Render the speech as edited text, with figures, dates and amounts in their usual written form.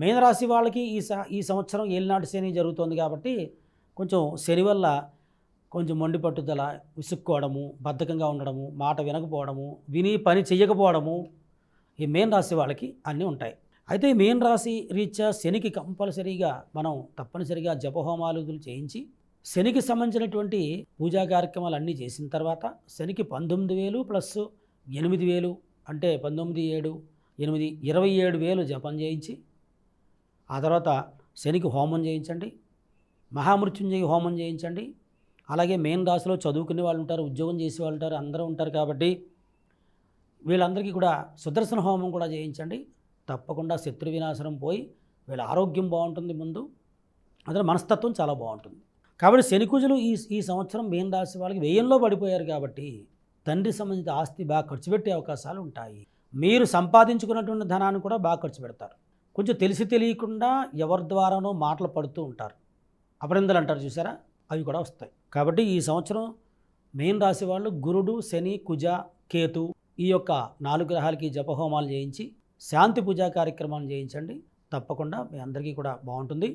మీనరాశి వాళ్ళకి ఈ సంవత్సరం ఏలినాటి శని జరుగుతోంది కాబట్టి కొంచెం శని వల్ల కొంచెం మొండి పట్టుదల, విసుక్కోవడము, బద్ధకంగా ఉండడము, మాట వినకపోవడము, విని పని చెయ్యకపోవడము, ఈ మీన రాశి వాళ్ళకి అన్నీ ఉంటాయి. అయితే ఈ మీన రాశి రీత్యా శనికి కంపల్సరీగా మనం తప్పనిసరిగా జపహోమాలు చేయించి శనికి సంబంధించినటువంటి పూజా కార్యక్రమాలు అన్నీ చేసిన తర్వాత శనికి 19,000 ప్లస్ 8,000 అంటే 19, 7, 8 27,000 జపం చేయించి ఆ తర్వాత శనికి హోమం చేయించండి, మహామృత్యుంజయ హోమం చేయించండి. అలాగే మెయిన్ రాశిలో చదువుకునే వాళ్ళు ఉంటారు, ఉద్యోగం చేసే వాళ్ళు ఉంటారు, అందరూ ఉంటారు కాబట్టి వీళ్ళందరికీ కూడా సుదర్శన హోమం కూడా చేయించండి. తప్పకుండా శత్రు వినాశనం పోయి వీళ్ళ ఆరోగ్యం బాగుంటుంది. ముందు అదే మనస్తత్వం చాలా బాగుంటుంది. కాబట్టి శనికుజులు ఈ సంవత్సరం మీన రాశి వాళ్ళకి వ్యయంలో పడిపోయారు కాబట్టి తండ్రి సంబంధించిన ఆస్తి బాగా ఖర్చు పెట్టే అవకాశాలు ఉంటాయి. మీరు సంపాదించుకున్నటువంటి ధనాన్ని కూడా బాగా ఖర్చు పెడతారు. కొంచెం తెలిసి తెలియకుండా ఎవరి ద్వారానో మాటలు పడుతూ ఉంటారు. అపరిందలు అంటారు చూసారా, అవి కూడా వస్తాయి. కాబట్టి ఈ సంవత్సరం మీన రాశి వాళ్ళు గురుడు, శని, కుజ, కేతు ఈ యొక్క 4 గ్రహాలకి జపహోమాలు చేయించి శాంతి పూజా కార్యక్రమాలు చేయించండి. తప్పకుండా మీ అందరికీ కూడా బాగుంటుంది.